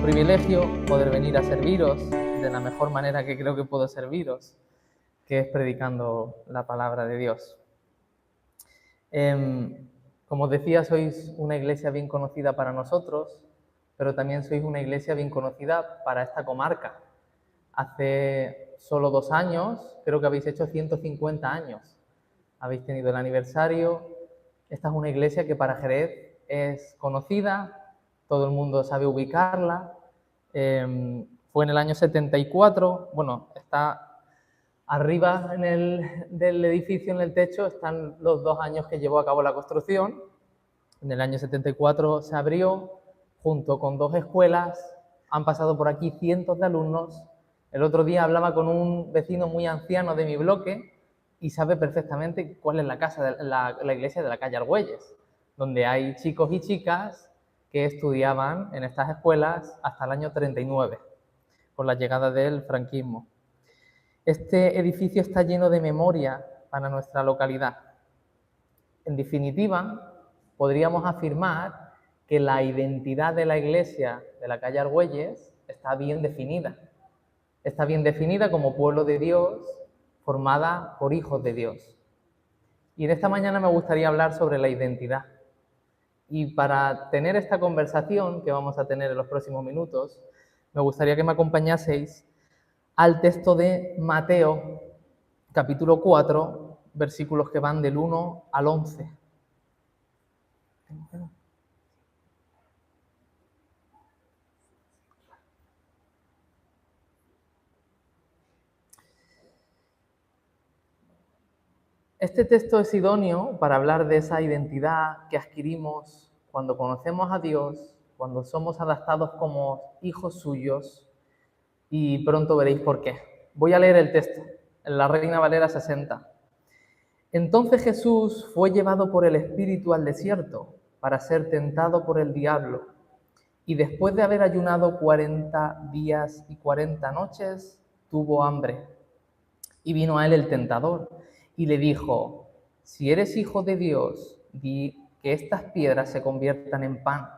privilegio poder venir a serviros de la mejor manera que creo que puedo serviros, que es predicando la palabra de Dios. Como os decía, sois una iglesia bien conocida para nosotros, pero también sois una iglesia bien conocida para esta comarca. Hace solo 2 años, creo que habéis hecho 150 años. Habéis tenido el aniversario. Esta es una iglesia que para Jerez es conocida, todo el mundo sabe ubicarla. Fue en el año 74, bueno, está arriba del edificio, en el techo, están los 2 años que llevó a cabo la construcción. En el año 74 se abrió, junto con 2 escuelas, han pasado por aquí cientos de alumnos. El otro día hablaba con un vecino muy anciano de mi bloque y sabe perfectamente cuál es la iglesia de la calle Argüelles, donde hay chicos y chicas que estudiaban en estas escuelas hasta el año 39, con la llegada del franquismo. Este edificio está lleno de memoria para nuestra localidad. En definitiva, podríamos afirmar que la identidad de la iglesia de la calle Argüelles está bien definida. Está bien definida como pueblo de Dios, formada por hijos de Dios. Y en esta mañana me gustaría hablar sobre la identidad. Y para tener esta conversación que vamos a tener en los próximos minutos, me gustaría que me acompañaseis al texto de Mateo, capítulo 4, versículos que van del 1 al 11. Este texto es idóneo para hablar de esa identidad que adquirimos cuando conocemos a Dios, cuando somos adoptados como hijos suyos, y pronto veréis por qué. Voy a leer el texto, en la Reina Valera 60. Entonces Jesús fue llevado por el Espíritu al desierto para ser tentado por el diablo, y después de haber ayunado 40 días y 40 noches, tuvo hambre. Y vino a él el tentador y le dijo: si eres hijo de Dios, di que estas piedras se conviertan en pan.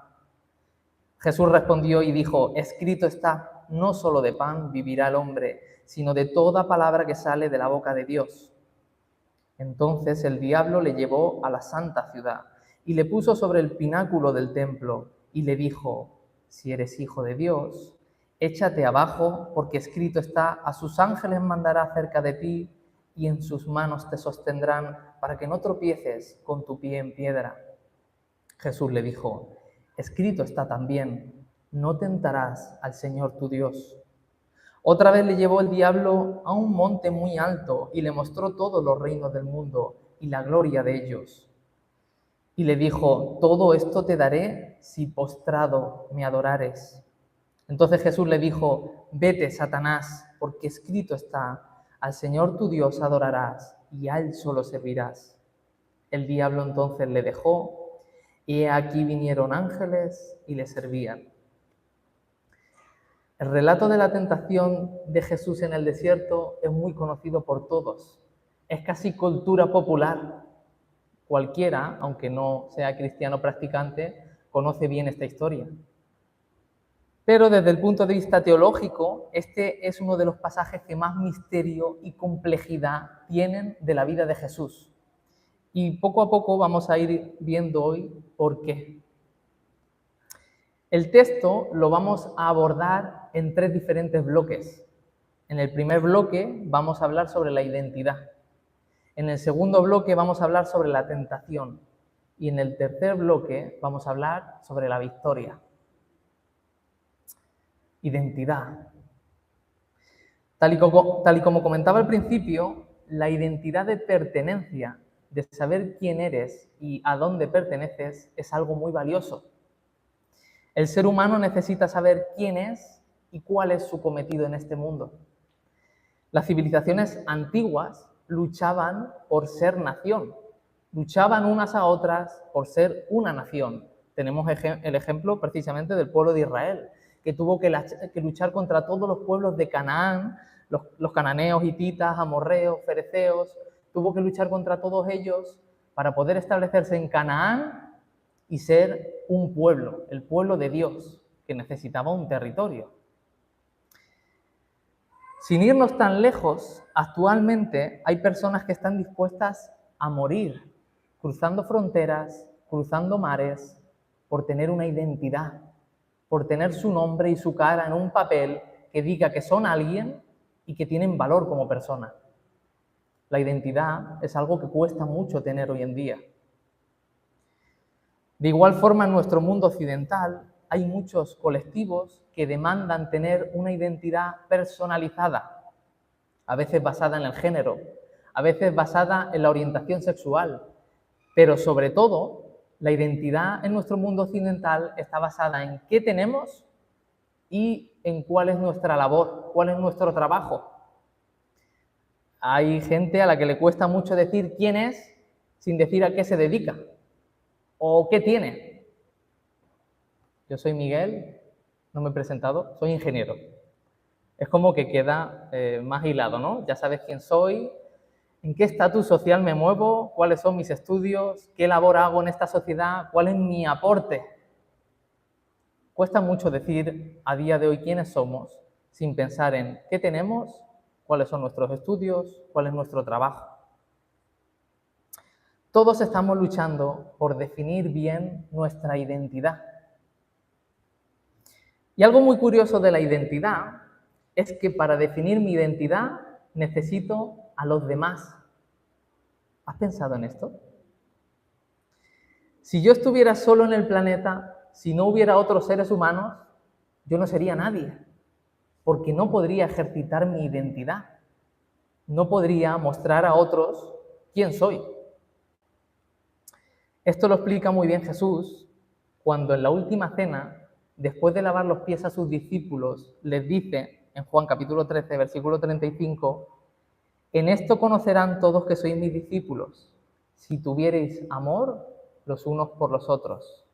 Jesús respondió y dijo: escrito está, no solo de pan vivirá el hombre, sino de toda palabra que sale de la boca de Dios. Entonces el diablo le llevó a la santa ciudad y le puso sobre el pináculo del templo y le dijo: si eres hijo de Dios, échate abajo, porque escrito está: a sus ángeles mandará cerca de ti y en sus manos te sostendrán para que no tropieces con tu pie en piedra. Jesús le dijo: escrito está también, no tentarás al Señor tu Dios. Otra vez le llevó el diablo a un monte muy alto y le mostró todos los reinos del mundo y la gloria de ellos. Y le dijo: todo esto te daré si postrado me adorares. Entonces Jesús le dijo: vete, Satanás, porque escrito está: al Señor tu Dios adorarás y a Él solo servirás. El diablo entonces le dejó, y aquí vinieron ángeles y le servían. El relato de la tentación de Jesús en el desierto es muy conocido por todos. Es casi cultura popular. Cualquiera, aunque no sea cristiano practicante, conoce bien esta historia. Pero desde el punto de vista teológico, este es uno de los pasajes que más misterio y complejidad tienen de la vida de Jesús. Y poco a poco vamos a ir viendo hoy por qué. El texto lo vamos a abordar en 3 diferentes bloques. En el primer bloque vamos a hablar sobre la identidad. En el segundo bloque vamos a hablar sobre la tentación. Y en el tercer bloque vamos a hablar sobre la victoria. Identidad. Tal y como comentaba al principio, la identidad de pertenencia, de saber quién eres y a dónde perteneces, es algo muy valioso. El ser humano necesita saber quién es y cuál es su cometido en este mundo. Las civilizaciones antiguas luchaban por ser nación, luchaban unas a otras por ser una nación. Tenemos el ejemplo precisamente del pueblo de Israel, que tuvo que luchar contra todos los pueblos de Canaán, los cananeos, hititas, amorreos, fereceos. Tuvo que luchar contra todos ellos para poder establecerse en Canaán y ser un pueblo, el pueblo de Dios. que necesitaba un territorio. Sin irnos tan lejos, actualmente hay personas que están dispuestas a morir, cruzando fronteras, cruzando mares, por tener una identidad, por tener su nombre y su cara en un papel que diga que son alguien y que tienen valor como persona. La identidad es algo que cuesta mucho tener hoy en día. De igual forma, en nuestro mundo occidental hay muchos colectivos que demandan tener una identidad personalizada, a veces basada en el género, a veces basada en la orientación sexual, pero sobre todo, la identidad en nuestro mundo occidental está basada en qué tenemos y en cuál es nuestra labor, cuál es nuestro trabajo. Hay gente a la que le cuesta mucho decir quién es sin decir a qué se dedica o qué tiene. Yo soy Miguel, no me he presentado, soy ingeniero. Es como que queda más hilado, ¿no? Ya sabes quién soy, en qué estatus social me muevo, cuáles son mis estudios, qué labor hago en esta sociedad, cuál es mi aporte. Cuesta mucho decir a día de hoy quiénes somos sin pensar en qué tenemos, cuáles son nuestros estudios, cuál es nuestro trabajo. Todos estamos luchando por definir bien nuestra identidad. Y algo muy curioso de la identidad es que para definir mi identidad necesito a los demás. ¿Has pensado en esto? Si yo estuviera solo en el planeta, si no hubiera otros seres humanos, yo no sería nadie, porque no podría ejercitar mi identidad. No podría mostrar a otros quién soy. Esto lo explica muy bien Jesús cuando en la última cena, después de lavar los pies a sus discípulos, les dice en Juan capítulo 13, versículo 35, en esto conocerán todos que sois mis discípulos, si tuviereis amor los unos por los otros.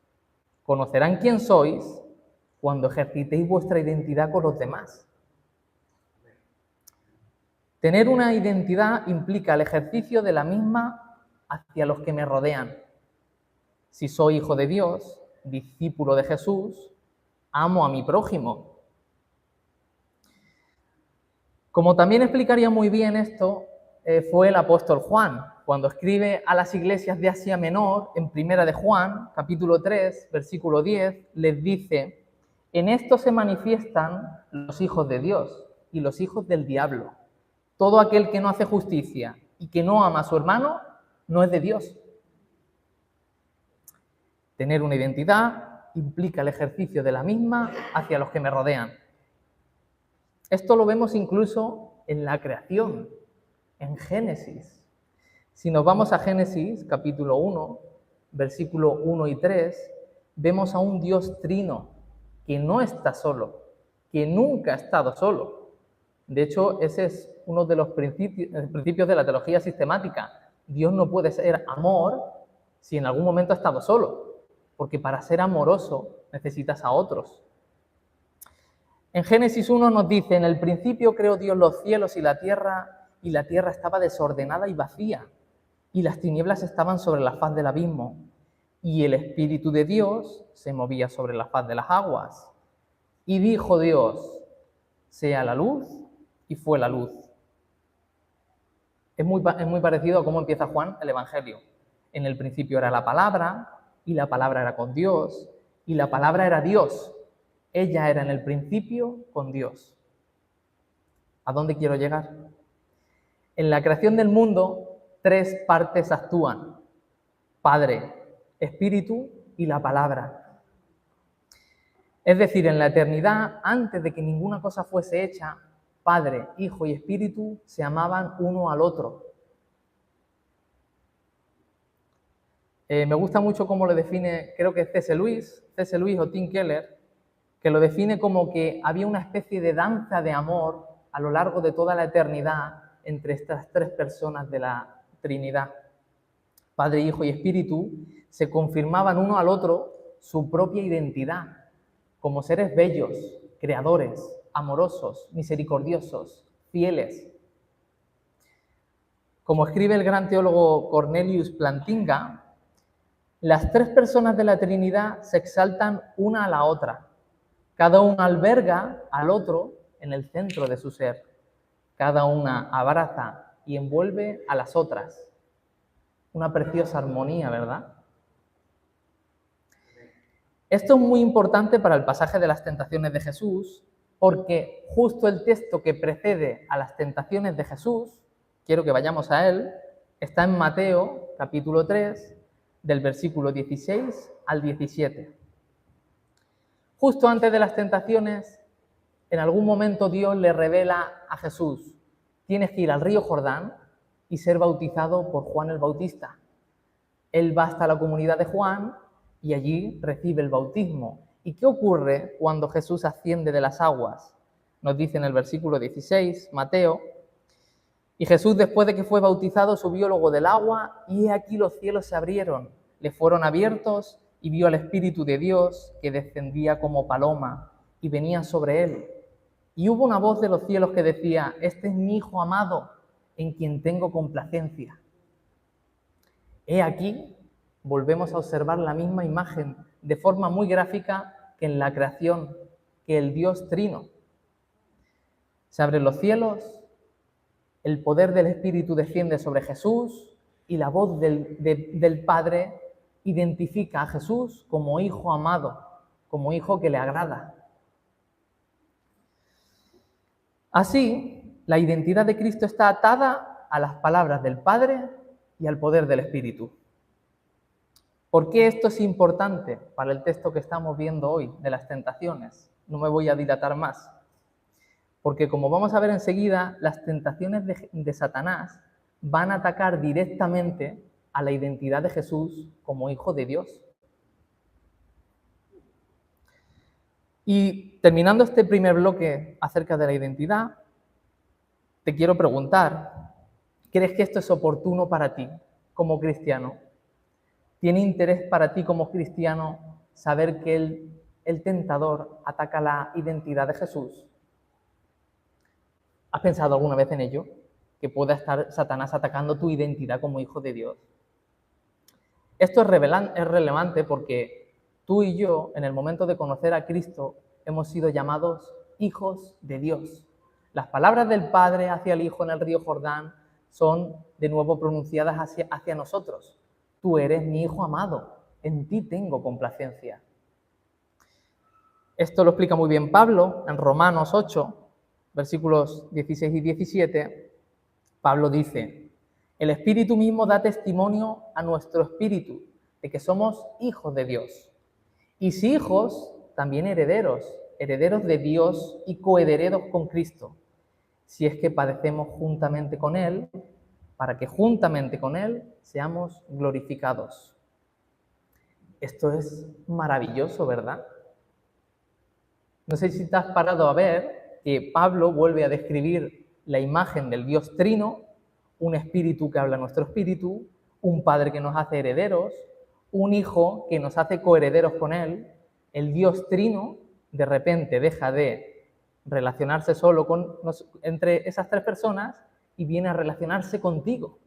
Conocerán quién sois cuando ejercitéis vuestra identidad con los demás. Tener una identidad implica el ejercicio de la misma hacia los que me rodean. Si soy hijo de Dios, discípulo de Jesús, amo a mi prójimo. Como también explicaría muy bien esto, fue el apóstol Juan, cuando escribe a las iglesias de Asia Menor, en Primera de Juan, capítulo 3, versículo 10, les dice, en esto se manifiestan los hijos de Dios y los hijos del diablo. Todo aquel que no hace justicia y que no ama a su hermano, no es de Dios. Tener una identidad implica el ejercicio de la misma hacia los que me rodean. Esto lo vemos incluso en la creación, en Génesis. Si nos vamos a Génesis, capítulo 1, versículo 1 y 3, vemos a un Dios trino que no está solo, que nunca ha estado solo. De hecho, ese es uno de los principios de la teología sistemática. Dios no puede ser amor si en algún momento ha estado solo, porque para ser amoroso necesitas a otros. En Génesis 1 nos dice, en el principio creó Dios los cielos y la tierra estaba desordenada y vacía, y las tinieblas estaban sobre la faz del abismo, y el Espíritu de Dios se movía sobre la faz de las aguas. Y dijo Dios, sea la luz, y fue la luz. Es muy parecido a cómo empieza Juan el Evangelio. En el principio era la palabra, y la palabra era con Dios, y la palabra era Dios. Ella era en el principio con Dios. ¿A dónde quiero llegar? En la creación del mundo, tres partes actúan: Padre, Espíritu y la palabra. Es decir, en la eternidad, antes de que ninguna cosa fuese hecha, Padre, Hijo y Espíritu se amaban uno al otro. Me gusta mucho cómo lo define, creo que C.S. Lewis o Tim Keller, que lo define como que había una especie de danza de amor a lo largo de toda la eternidad entre estas tres personas de la Trinidad. Padre, Hijo y Espíritu se confirmaban uno al otro su propia identidad como seres bellos, creadores, amorosos, misericordiosos, fieles. Como escribe el gran teólogo Cornelius Plantinga, las tres personas de la Trinidad se exaltan una a la otra. Cada una alberga al otro en el centro de su ser. Cada una abraza y envuelve a las otras. Una preciosa armonía, ¿verdad? Esto es muy importante para el pasaje de las tentaciones de Jesús, porque justo el texto que precede a las tentaciones de Jesús, quiero que vayamos a él, está en Mateo, capítulo 3, del versículo 16 al 17. Justo antes de las tentaciones, en algún momento Dios le revela a Jesús: tienes que ir al río Jordán y ser bautizado por Juan el Bautista. Él va hasta la comunidad de Juan y allí recibe el bautismo. ¿Y qué ocurre cuando Jesús asciende de las aguas? Nos dice en el versículo 16, Mateo: y Jesús, después de que fue bautizado, subió luego del agua, y he aquí los cielos se abrieron, le fueron abiertos, y vio al Espíritu de Dios que descendía como paloma y venía sobre él. Y hubo una voz de los cielos que decía: este es mi Hijo amado, en quien tengo complacencia. He aquí, volvemos a observar la misma imagen de forma muy gráfica que en la creación, que el Dios Trino. Se abren los cielos, el poder del Espíritu desciende sobre Jesús y la voz del Padre identifica a Jesús como Hijo amado, como Hijo que le agrada. Así, la identidad de Cristo está atada a las palabras del Padre y al poder del Espíritu. ¿Por qué esto es importante para el texto que estamos viendo hoy de las tentaciones? No me voy a dilatar más. Porque como vamos a ver enseguida, las tentaciones de Satanás van a atacar directamente a la identidad de Jesús como Hijo de Dios. Y terminando este primer bloque acerca de la identidad, te quiero preguntar: ¿crees que esto es oportuno para ti como cristiano? ¿Tiene interés para ti como cristiano saber que el tentador ataca la identidad de Jesús? ¿Has pensado alguna vez en ello? Que pueda estar Satanás atacando tu identidad como hijo de Dios. Esto es relevante porque tú y yo, en el momento de conocer a Cristo, hemos sido llamados hijos de Dios. Las palabras del Padre hacia el Hijo en el río Jordán son de nuevo pronunciadas hacia nosotros. Tú eres mi Hijo amado, en ti tengo complacencia. Esto lo explica muy bien Pablo en Romanos 8, versículos 16 y 17, Pablo dice: el Espíritu mismo da testimonio a nuestro espíritu de que somos hijos de Dios. Y si hijos, también herederos, herederos de Dios y coherederos con Cristo, si es que padecemos juntamente con Él, para que juntamente con Él seamos glorificados. Esto es maravilloso, ¿verdad? No sé si te has parado a ver que Pablo vuelve a describir la imagen del Dios Trino, un espíritu que habla a nuestro espíritu, un Padre que nos hace herederos, un Hijo que nos hace coherederos con Él. El Dios Trino de repente deja de relacionarse solo entre esas tres personas y viene a relacionarse contigo.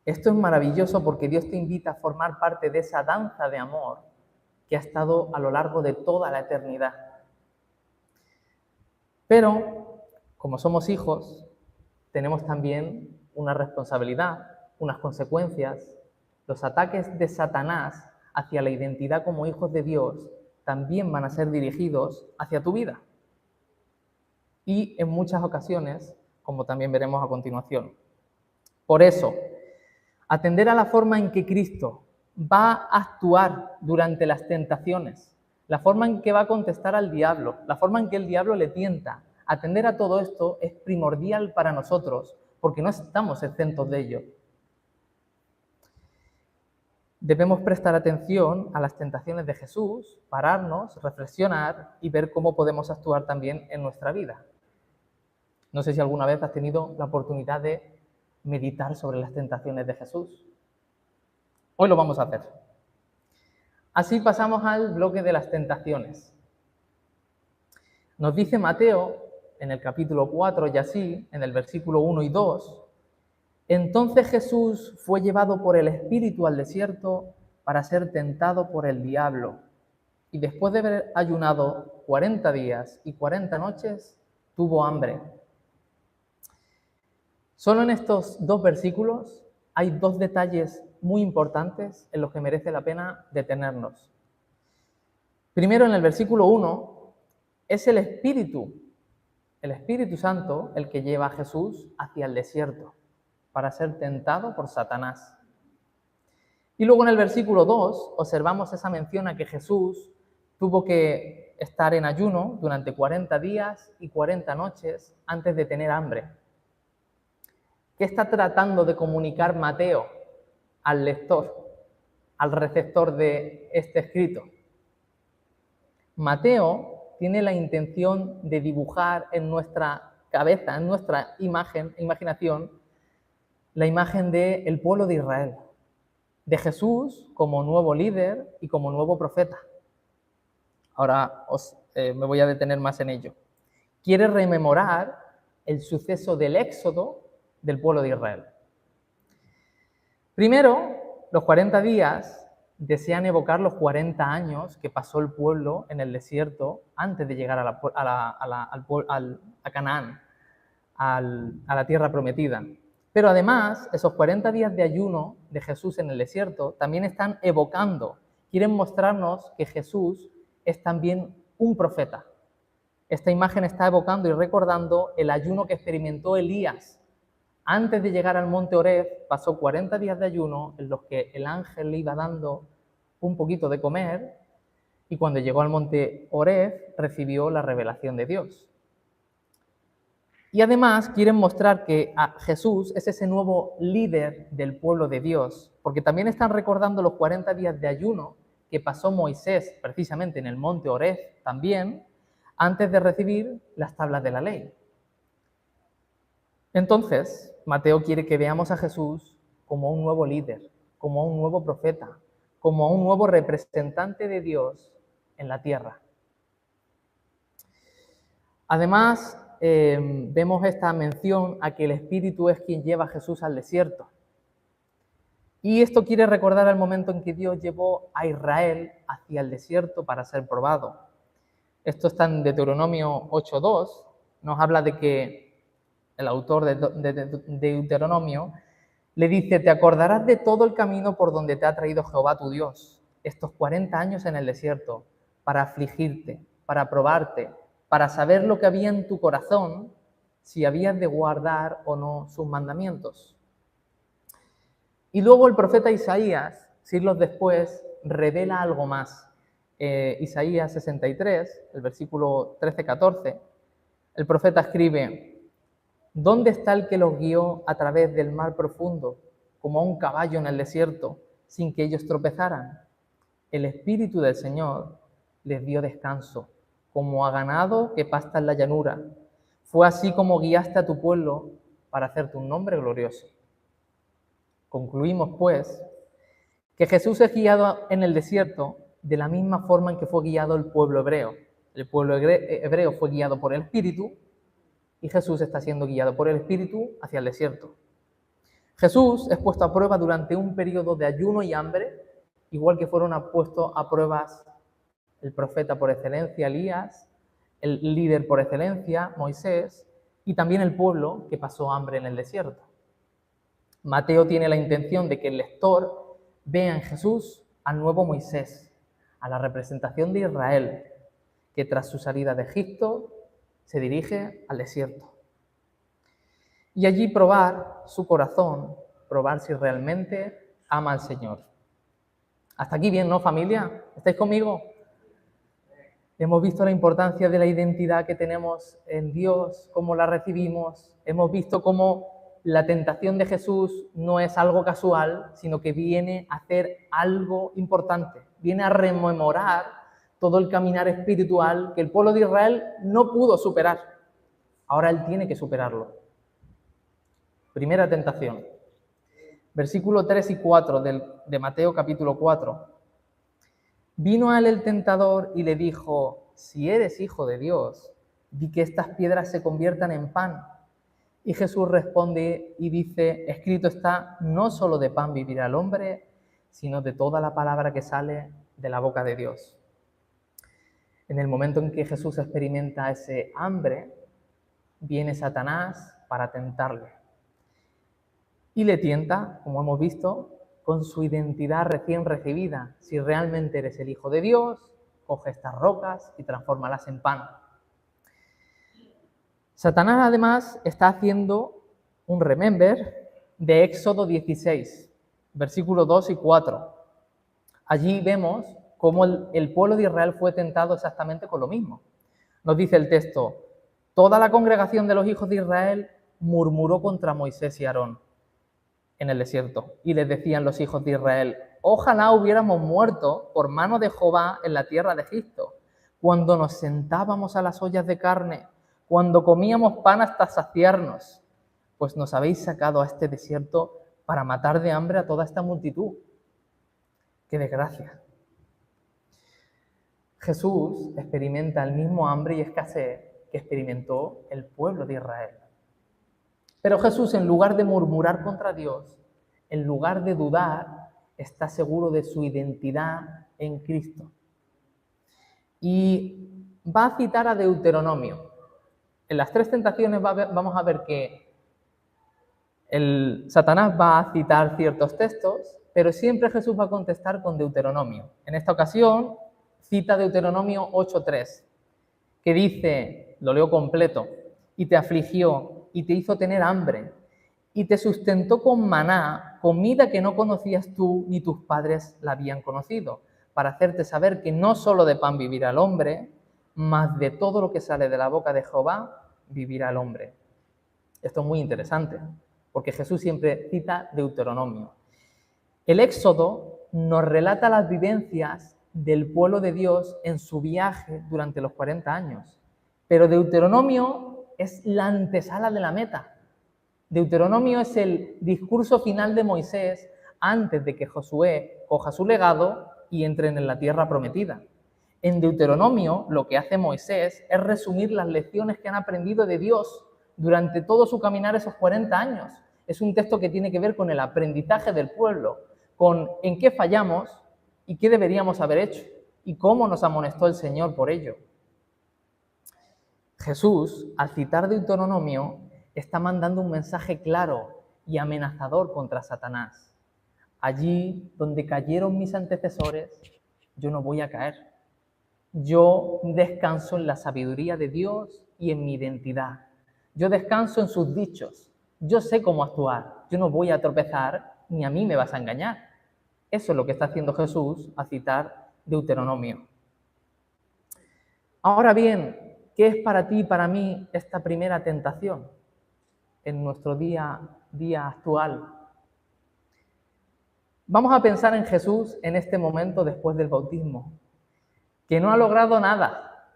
Esto es maravilloso porque Dios te invita a formar parte de esa danza de amor que ha estado a lo largo de toda la eternidad. Pero, como somos hijos, tenemos también una responsabilidad, unas consecuencias. Los ataques de Satanás hacia la identidad como hijos de Dios también van a ser dirigidos hacia tu vida. Y en muchas ocasiones, como también veremos a continuación. Por eso, atender a la forma en que Cristo va a actuar durante las tentaciones, la forma en que va a contestar al diablo, la forma en que el diablo le tienta. Atender a todo esto es primordial para nosotros, porque no estamos exentos de ello. Debemos prestar atención a las tentaciones de Jesús, pararnos, reflexionar y ver cómo podemos actuar también en nuestra vida. No sé si alguna vez has tenido la oportunidad de meditar sobre las tentaciones de Jesús. Hoy lo vamos a hacer. Así pasamos al bloque de las tentaciones. Nos dice Mateo, en el capítulo 4 y así, en el versículo 1 y 2, entonces Jesús fue llevado por el Espíritu al desierto para ser tentado por el diablo. y después de haber ayunado 40 días y 40 noches, tuvo hambre. Solo en estos dos versículos hay dos detalles muy importantes en los que merece la pena detenernos. Primero, en el versículo 1, es el Espíritu Santo el que lleva a Jesús hacia el desierto para ser tentado por Satanás. Y luego en el versículo 2 observamos esa mención a que Jesús tuvo que estar en ayuno durante 40 días y 40 noches antes de tener hambre. ¿Qué está tratando de comunicar Mateo al lector, al receptor de este escrito? Mateo tiene la intención de dibujar en nuestra cabeza, en nuestra imaginación, la imagen del pueblo de Israel, de Jesús como nuevo líder y como nuevo profeta. Ahora me voy a detener más en ello. Quiere rememorar el suceso del éxodo del pueblo de Israel. Primero, los 40 días desean evocar los 40 años que pasó el pueblo en el desierto antes de llegar a Canaán, a la tierra prometida. Pero además, esos 40 días de ayuno de Jesús en el desierto también están evocando, quieren mostrarnos que Jesús es también un profeta. Esta imagen está evocando y recordando el ayuno que experimentó Elías. Antes de llegar al monte Horeb, pasó 40 días de ayuno en los que el ángel le iba dando un poquito de comer y cuando llegó al monte Horeb recibió la revelación de Dios. Y además quieren mostrar que Jesús es ese nuevo líder del pueblo de Dios, porque también están recordando los 40 días de ayuno que pasó Moisés precisamente en el monte Horeb también, antes de recibir las tablas de la ley. Entonces, Mateo quiere que veamos a Jesús como un nuevo líder, como un nuevo profeta, como un nuevo representante de Dios en la tierra. Además, vemos esta mención a que el Espíritu es quien lleva a Jesús al desierto. Y esto quiere recordar el momento en que Dios llevó a Israel hacia el desierto para ser probado. Esto está en Deuteronomio 8:2, nos habla de que el autor de Deuteronomio le dice: te acordarás de todo el camino por donde te ha traído Jehová tu Dios, estos 40 años en el desierto, para afligirte, para probarte, para saber lo que había en tu corazón, si habías de guardar o no sus mandamientos. Y luego el profeta Isaías, siglos después, revela algo más. Isaías 63, el versículo 13-14, el profeta escribe: ¿dónde está el que los guió a través del mar profundo, como a un caballo en el desierto, sin que ellos tropezaran? El Espíritu del Señor les dio descanso, como a ganado que pasta en la llanura. Fue así como guiaste a tu pueblo para hacerte un nombre glorioso. Concluimos, pues, que Jesús es guiado en el desierto de la misma forma en que fue guiado el pueblo hebreo. El pueblo hebreo fue guiado por el Espíritu y Jesús está siendo guiado por el Espíritu hacia el desierto. Jesús es puesto a prueba durante un periodo de ayuno y hambre, igual que fueron puestos a pruebas el profeta por excelencia, Elías, el líder por excelencia, Moisés, y también el pueblo que pasó hambre en el desierto. Mateo tiene la intención de que el lector vea en Jesús al nuevo Moisés, a la representación de Israel, que tras su salida de Egipto se dirige al desierto. Y allí probar su corazón, probar si realmente ama al Señor. Hasta aquí bien, ¿no, familia? ¿Estáis conmigo? Hemos visto la importancia de la identidad que tenemos en Dios, cómo la recibimos. Hemos visto cómo la tentación de Jesús no es algo casual, sino que viene a hacer algo importante. Viene a rememorar todo el caminar espiritual que el pueblo de Israel no pudo superar. Ahora él tiene que superarlo. Primera tentación. Versículo 3 y 4 de Mateo capítulo 4. Vino a él el tentador y le dijo: si eres hijo de Dios, di que estas piedras se conviertan en pan. Y Jesús responde y dice: escrito está, no solo de pan vivirá el hombre, sino de toda la palabra que sale de la boca de Dios. En el momento en que Jesús experimenta ese hambre, viene Satanás para tentarle. Y le tienta, como hemos visto, con su identidad recién recibida. Si realmente eres el Hijo de Dios, coge estas rocas y transfórmalas en pan. Satanás además está haciendo un remember de Éxodo 16, versículos 2 y 4. Allí vemos cómo el pueblo de Israel fue tentado exactamente con lo mismo. Nos dice el texto: toda la congregación de los hijos de Israel murmuró contra Moisés y Aarón en el desierto. Y les decían los hijos de Israel: ojalá hubiéramos muerto por mano de Jehová en la tierra de Egipto, cuando nos sentábamos a las ollas de carne, cuando comíamos pan hasta saciarnos, pues nos habéis sacado a este desierto para matar de hambre a toda esta multitud. ¡Qué desgracia! Jesús experimenta el mismo hambre y escasez que experimentó el pueblo de Israel. Pero Jesús, en lugar de murmurar contra Dios, en lugar de dudar, está seguro de su identidad en Cristo. Y va a citar a Deuteronomio. En las 3 tentaciones vamos a ver que Satanás va a citar ciertos textos, pero siempre Jesús va a contestar con Deuteronomio. En esta ocasión cita Deuteronomio 8:3, que dice, lo leo completo: y te afligió y te hizo tener hambre y te sustentó con maná, comida que no conocías tú ni tus padres la habían conocido, para hacerte saber que no solo de pan vivirá el hombre, mas de todo lo que sale de la boca de Jehová vivirá el hombre. Esto es muy interesante, porque Jesús siempre cita Deuteronomio. El Éxodo nos relata las vivencias del pueblo de Dios en su viaje durante los 40 años, pero Deuteronomio es la antesala de la meta. Deuteronomio es el discurso final de Moisés antes de que Josué coja su legado y entren en la tierra prometida. En Deuteronomio lo que hace Moisés es resumir las lecciones que han aprendido de Dios durante todo su caminar esos 40 años. Es un texto que tiene que ver con el aprendizaje del pueblo, con en qué fallamos y qué deberíamos haber hecho y cómo nos amonestó el Señor por ello. Jesús, al citar Deuteronomio, está mandando un mensaje claro y amenazador contra Satanás. Allí donde cayeron mis antecesores, yo no voy a caer. Yo descanso en la sabiduría de Dios y en mi identidad. Yo descanso en sus dichos. Yo sé cómo actuar. Yo no voy a tropezar ni a mí me vas a engañar. Eso es lo que está haciendo Jesús al citar Deuteronomio. Ahora bien, ¿qué es para ti y para mí esta primera tentación en nuestro día actual? Vamos a pensar en Jesús en este momento después del bautismo, que no ha logrado nada,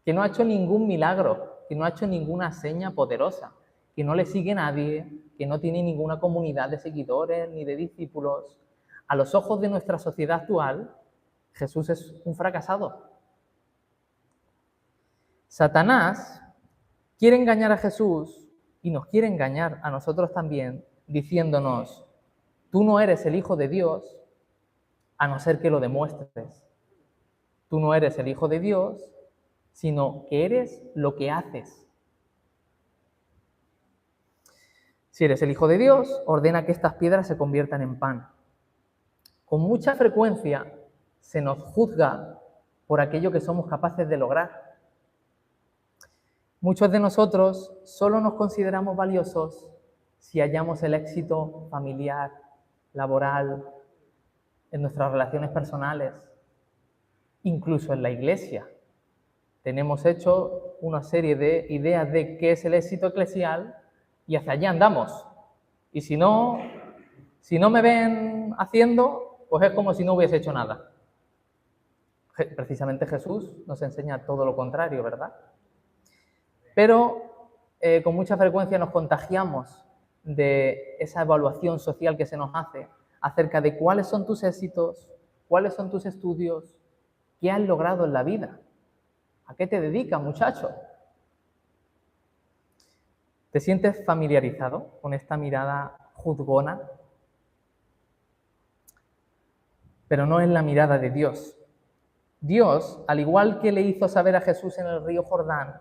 que no ha hecho ningún milagro, que no ha hecho ninguna seña poderosa, que no le sigue nadie, que no tiene ninguna comunidad de seguidores ni de discípulos. A los ojos de nuestra sociedad actual, Jesús es un fracasado. Satanás quiere engañar a Jesús y nos quiere engañar a nosotros también, diciéndonos: tú no eres el Hijo de Dios, a no ser que lo demuestres. Tú no eres el Hijo de Dios, sino que eres lo que haces. Si eres el Hijo de Dios, ordena que estas piedras se conviertan en pan. Con mucha frecuencia se nos juzga por aquello que somos capaces de lograr. Muchos de nosotros solo nos consideramos valiosos si hallamos el éxito familiar, laboral, en nuestras relaciones personales, incluso en la iglesia. Tenemos hecho una serie de ideas de qué es el éxito eclesial y hacia allá andamos. Y si no me ven haciendo, pues es como si no hubiese hecho nada. Precisamente Jesús nos enseña todo lo contrario, ¿verdad? Pero con mucha frecuencia nos contagiamos de esa evaluación social que se nos hace acerca de cuáles son tus éxitos, cuáles son tus estudios, qué has logrado en la vida, a qué te dedicas, muchacho. ¿Te sientes familiarizado con esta mirada juzgona? Pero no es la mirada de Dios. Dios, al igual que le hizo saber a Jesús en el río Jordán,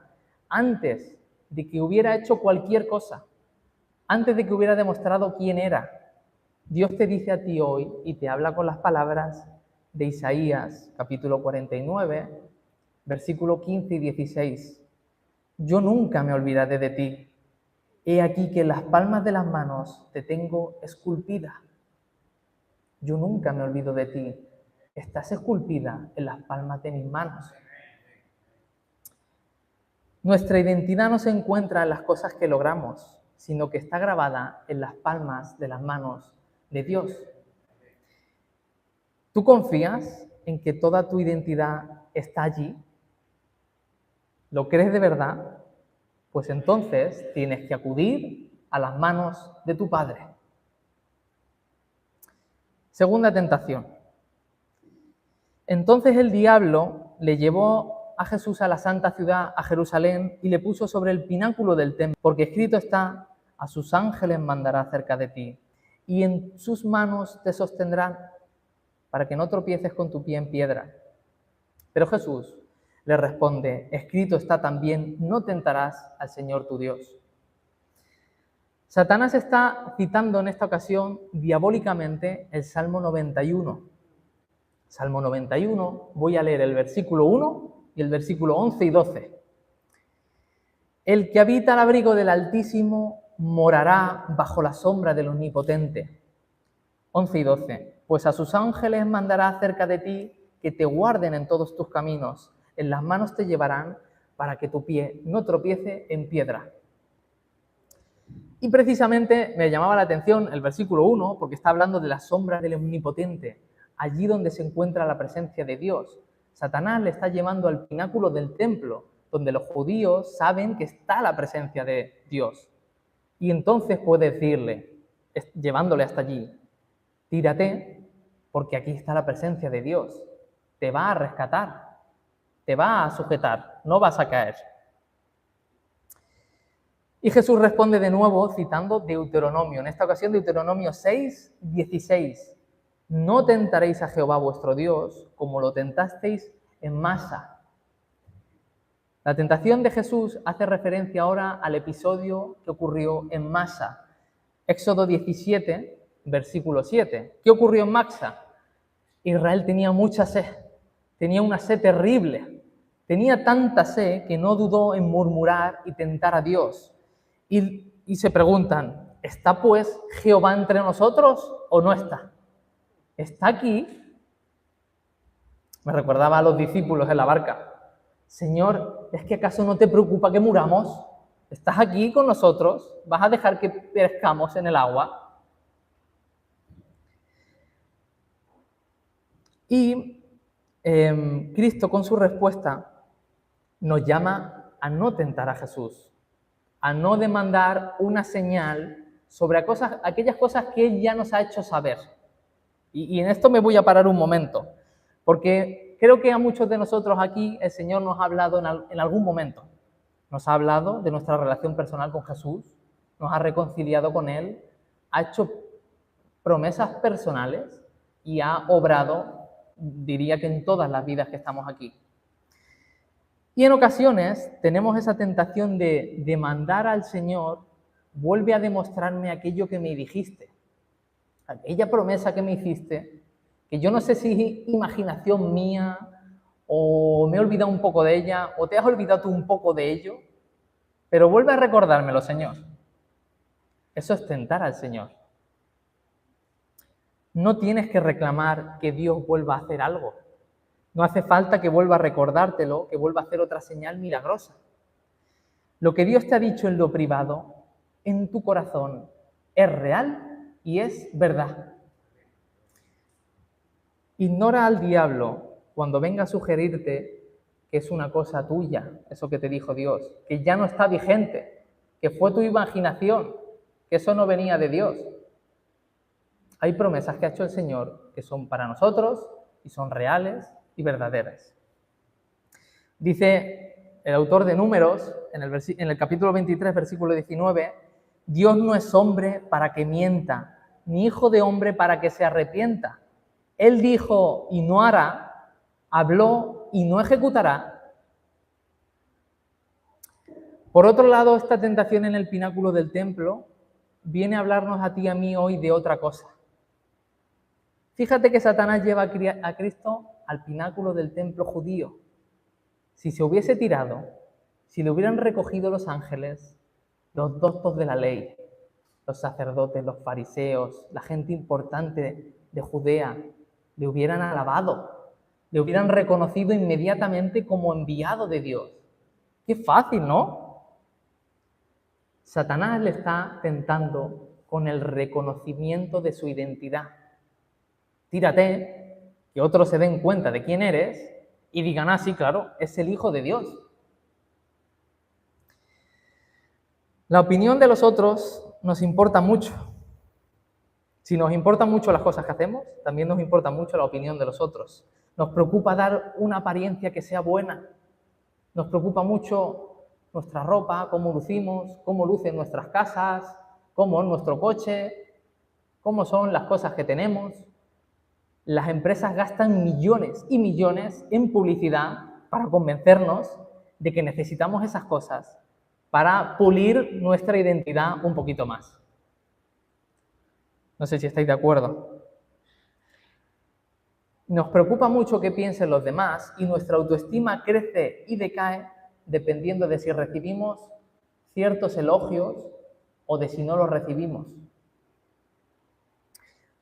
antes de que hubiera hecho cualquier cosa, antes de que hubiera demostrado quién era, Dios te dice a ti hoy y te habla con las palabras de Isaías, capítulo 49, versículo 15 y 16. Yo nunca me olvidaré de ti. He aquí que en las palmas de las manos te tengo esculpida. Yo nunca me olvido de ti. Estás esculpida en las palmas de mis manos. Nuestra identidad no se encuentra en las cosas que logramos, sino que está grabada en las palmas de las manos de Dios. ¿Tú confías en que toda tu identidad está allí? ¿Lo crees de verdad? Pues entonces tienes que acudir a las manos de tu Padre. Segunda tentación. Entonces el diablo le llevó a Jesús a la santa ciudad, a Jerusalén, y le puso sobre el pináculo del templo, porque escrito está: a sus ángeles mandará cerca de ti, y en sus manos te sostendrán, para que no tropieces con tu pie en piedra. Pero Jesús le responde: escrito está también, no tentarás al Señor tu Dios. Satanás está citando en esta ocasión diabólicamente el Salmo 91. Salmo 91, voy a leer el versículo 1 y el versículo 11 y 12. El que habita al abrigo del Altísimo morará bajo la sombra del Omnipotente. 11 y 12. Pues a sus ángeles mandará cerca de ti que te guarden en todos tus caminos. En las manos te llevarán para que tu pie no tropiece en piedra. Y precisamente me llamaba la atención el versículo 1 porque está hablando de la sombra del Omnipotente, allí donde se encuentra la presencia de Dios. Satanás le está llevando al pináculo del templo, donde los judíos saben que está la presencia de Dios. Y entonces puede decirle, llevándole hasta allí: tírate, porque aquí está la presencia de Dios. Te va a rescatar, te va a sujetar, no vas a caer. Y Jesús responde de nuevo citando Deuteronomio, en esta ocasión Deuteronomio 6, 16. No tentaréis a Jehová vuestro Dios como lo tentasteis en Masa. La tentación de Jesús hace referencia ahora al episodio que ocurrió en Masa. Éxodo 17, versículo 7. ¿Qué ocurrió en Masa? Israel tenía mucha sed, tenía una sed terrible. Tenía tanta sed que no dudó en murmurar y tentar a Dios. Y se preguntan: ¿está pues Jehová entre nosotros o no está? ¿Está aquí? Me recordaba a los discípulos en la barca: Señor, ¿es que acaso no te preocupa que muramos? ¿Estás aquí con nosotros? ¿Vas a dejar que perezcamos en el agua? Y Cristo, con su respuesta, nos llama a no tentar a Jesús, a no demandar una señal sobre aquellas cosas que Él ya nos ha hecho saber. Y en esto me voy a parar un momento, porque creo que a muchos de nosotros aquí el Señor nos ha hablado en algún momento. Nos ha hablado de nuestra relación personal con Jesús, nos ha reconciliado con Él, ha hecho promesas personales y ha obrado, diría que en todas las vidas que estamos aquí. Y en ocasiones tenemos esa tentación de demandar al Señor: vuelve a demostrarme aquello que me dijiste, aquella promesa que me hiciste, que yo no sé si es imaginación mía o me he olvidado un poco de ella o te has olvidado tú un poco de ello, pero vuelve a recordármelo, Señor. Eso es tentar al Señor. No tienes que reclamar que Dios vuelva a hacer algo. No hace falta que vuelva a recordártelo, que vuelva a hacer otra señal milagrosa. Lo que Dios te ha dicho en lo privado, en tu corazón, es real y es verdad. Ignora al diablo cuando venga a sugerirte que es una cosa tuya, eso que te dijo Dios, que ya no está vigente, que fue tu imaginación, que eso no venía de Dios. Hay promesas que ha hecho el Señor que son para nosotros y son reales y verdaderas. Dice el autor de Números, en el capítulo 23, versículo 19, Dios no es hombre para que mienta, ni hijo de hombre para que se arrepienta. Él dijo y no hará, habló y no ejecutará. Por otro lado, esta tentación en el pináculo del templo viene a hablarnos a ti y a mí hoy de otra cosa. Fíjate que Satanás lleva a Cristo al pináculo del templo judío. Si se hubiese tirado, si le hubieran recogido los ángeles, los doctos de la ley, los sacerdotes, los fariseos, la gente importante de Judea, le hubieran alabado, le hubieran reconocido inmediatamente como enviado de Dios. Qué fácil, ¿no? Satanás le está tentando con el reconocimiento de su identidad. Tírate, que otros se den cuenta de quién eres y digan, ah, sí, claro, es el Hijo de Dios. La opinión de los otros nos importa mucho. Si nos importan mucho las cosas que hacemos, también nos importa mucho la opinión de los otros. Nos preocupa dar una apariencia que sea buena. Nos preocupa mucho nuestra ropa, cómo lucimos, cómo lucen nuestras casas, cómo es nuestro coche, cómo son las cosas que tenemos. Las empresas gastan millones y millones en publicidad para convencernos de que necesitamos esas cosas para pulir nuestra identidad un poquito más. No sé si estáis de acuerdo. Nos preocupa mucho qué piensen los demás y nuestra autoestima crece y decae dependiendo de si recibimos ciertos elogios o de si no los recibimos.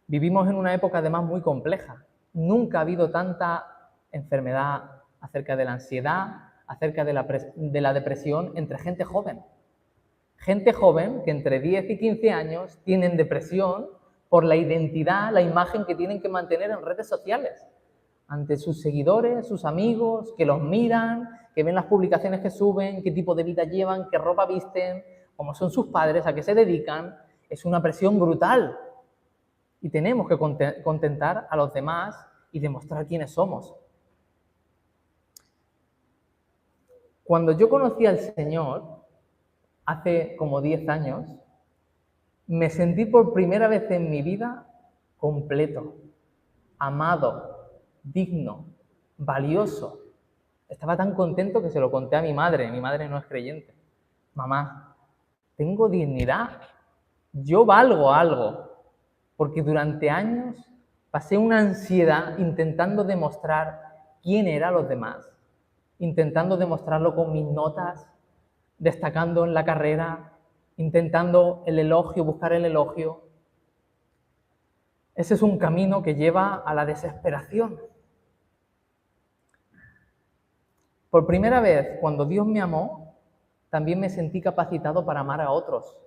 Vivimos en una época además muy compleja. Nunca ha habido tanta enfermedad acerca de la ansiedad, acerca de la depresión entre gente joven. Gente joven que entre 10 y 15 años tienen depresión por la identidad, la imagen que tienen que mantener en redes sociales, ante sus seguidores, sus amigos, que los miran, que ven las publicaciones que suben, qué tipo de vida llevan, qué ropa visten, cómo son sus padres, a qué se dedican. Es una presión brutal. Y tenemos que contentar a los demás y demostrar quiénes somos. Cuando yo conocí al Señor, hace como 10 años, me sentí por primera vez en mi vida completo, amado, digno, valioso. Estaba tan contento que se lo conté a mi madre. Mi madre no es creyente. Mamá, tengo dignidad. Yo valgo algo. Porque durante años pasé una ansiedad intentando demostrar quién eran los demás, intentando demostrarlo con mis notas, destacando en la carrera, intentando el elogio, buscar el elogio. Ese es un camino que lleva a la desesperación. Por primera vez, cuando Dios me amó, también me sentí capacitado para amar a otros.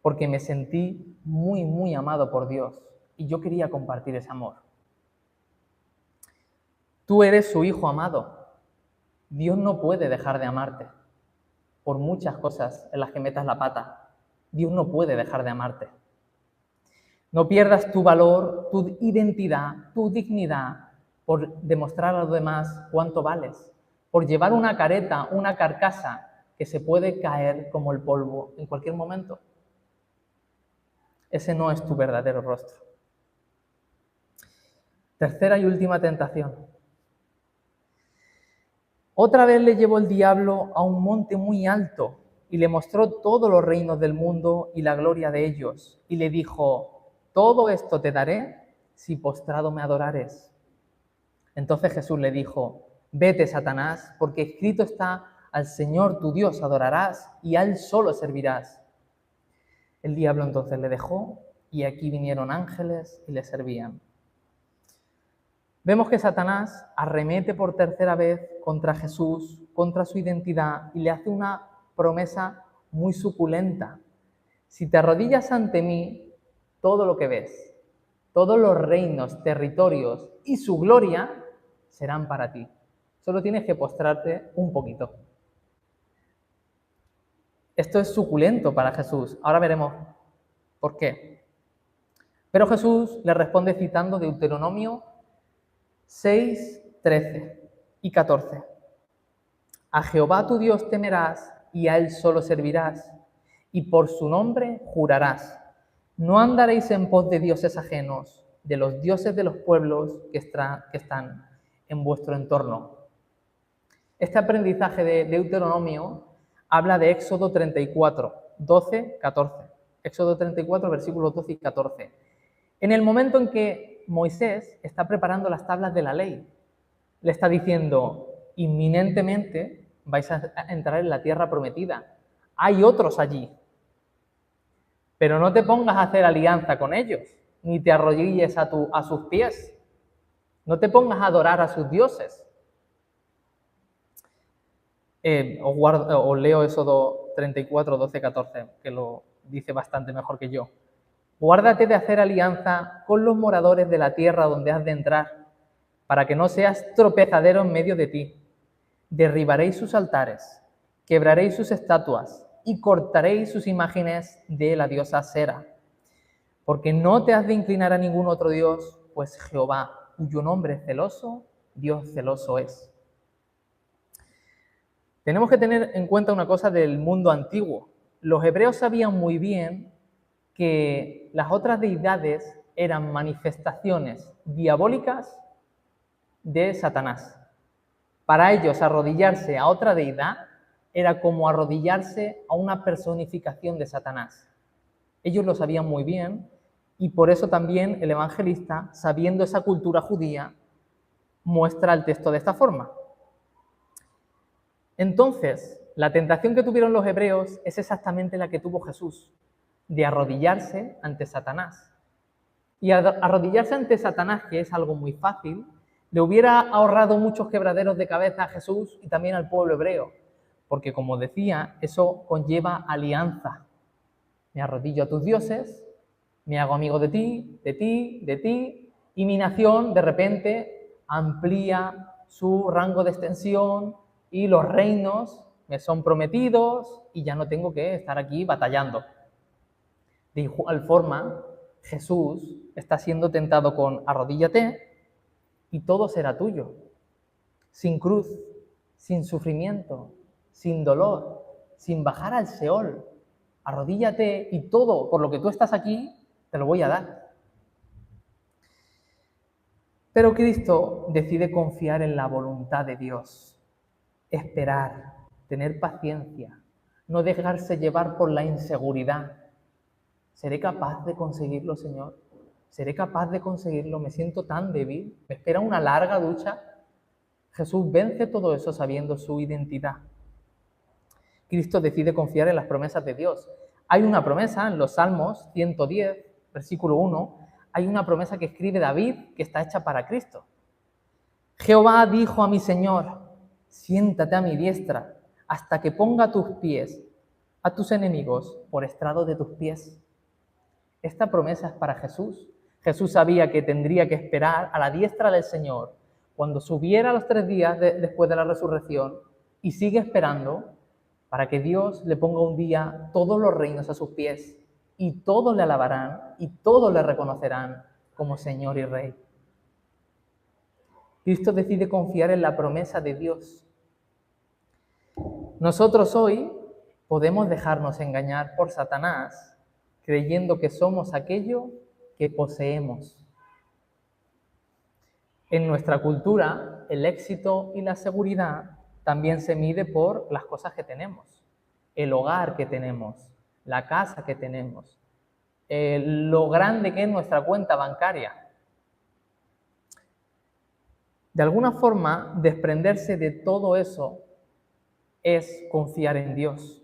Porque me sentí muy, muy amado por Dios y yo quería compartir ese amor. Tú eres su hijo amado. Dios no puede dejar de amarte por muchas cosas en las que metas la pata. Dios no puede dejar de amarte. No pierdas tu valor, tu identidad, tu dignidad por demostrar a los demás cuánto vales, por llevar una careta, una carcasa que se puede caer como el polvo en cualquier momento. Ese no es tu verdadero rostro. Tercera y última tentación. Otra vez le llevó el diablo a un monte muy alto y le mostró todos los reinos del mundo y la gloria de ellos. Y le dijo, todo esto te daré si postrado me adorares. Entonces Jesús le dijo, vete, Satanás, porque escrito está, al Señor tu Dios adorarás y a Él solo servirás. El diablo entonces le dejó y aquí vinieron ángeles y le servían. Vemos que Satanás arremete por tercera vez contra Jesús, contra su identidad y le hace una promesa muy suculenta. Si te arrodillas ante mí, todo lo que ves, todos los reinos, territorios y su gloria serán para ti. Solo tienes que postrarte un poquito. Esto es suculento para Jesús. Ahora veremos por qué. Pero Jesús le responde citando Deuteronomio 6, 13 y 14. A Jehová tu Dios temerás y a Él solo servirás, y por su nombre jurarás. No andaréis en pos de dioses ajenos, de los dioses de los pueblos que están, en vuestro entorno. Este aprendizaje de Deuteronomio habla de Éxodo 34, 12, 14. Éxodo 34, versículos 12 y 14. En el momento en que Moisés está preparando las tablas de la ley, le está diciendo, inminentemente vais a entrar en la tierra prometida. Hay otros allí, pero no te pongas a hacer alianza con ellos, ni te arrodilles a sus pies. No te pongas a adorar a sus dioses. Os leo Éxodo 34, 12, 14, que lo dice bastante mejor que yo. Guárdate de hacer alianza con los moradores de la tierra donde has de entrar, para que no seas tropezadero en medio de ti. Derribaréis sus altares, quebraréis sus estatuas y cortaréis sus imágenes de la diosa Asera. Porque no te has de inclinar a ningún otro Dios, pues Jehová, cuyo nombre es celoso, Dios celoso es. Tenemos que tener en cuenta una cosa del mundo antiguo. Los hebreos sabían muy bien que las otras deidades eran manifestaciones diabólicas de Satanás. Para ellos, arrodillarse a otra deidad era como arrodillarse a una personificación de Satanás. Ellos lo sabían muy bien y por eso también el evangelista, sabiendo esa cultura judía, muestra el texto de esta forma. Entonces, la tentación que tuvieron los hebreos es exactamente la que tuvo Jesús, de arrodillarse ante Satanás. Y arrodillarse ante Satanás, que es algo muy fácil, le hubiera ahorrado muchos quebraderos de cabeza a Jesús y también al pueblo hebreo, porque como decía, eso conlleva alianza. Me arrodillo a tus dioses, me hago amigo de ti, de ti, de ti, y mi nación de repente amplía su rango de extensión y los reinos me son prometidos y ya no tengo que estar aquí batallando. De igual forma, Jesús está siendo tentado con arrodíllate y todo será tuyo, sin cruz, sin sufrimiento, sin dolor, sin bajar al Seol. Arrodíllate y todo por lo que tú estás aquí te lo voy a dar. Pero Cristo decide confiar en la voluntad de Dios, esperar, tener paciencia, no dejarse llevar por la inseguridad. ¿Seré capaz de conseguirlo, Señor? ¿Seré capaz de conseguirlo? Me siento tan débil. ¿Me espera una larga lucha? Jesús vence todo eso sabiendo su identidad. Cristo decide confiar en las promesas de Dios. Hay una promesa en los Salmos 110, versículo 1, hay una promesa que escribe David que está hecha para Cristo. Jehová dijo a mi Señor, siéntate a mi diestra hasta que ponga tus pies a tus enemigos por estrado de tus pies. Esta promesa es para Jesús. Jesús sabía que tendría que esperar a la diestra del Señor cuando subiera a los 3 días después de la resurrección y sigue esperando para que Dios le ponga un día todos los reinos a sus pies y todos le alabarán y todos le reconocerán como Señor y Rey. Cristo decide confiar en la promesa de Dios. Nosotros hoy podemos dejarnos engañar por Satanás creyendo que somos aquello que poseemos. En nuestra cultura, el éxito y la seguridad también se mide por las cosas que tenemos, el hogar que tenemos, la casa que tenemos, lo grande que es nuestra cuenta bancaria. De alguna forma, desprenderse de todo eso es confiar en Dios.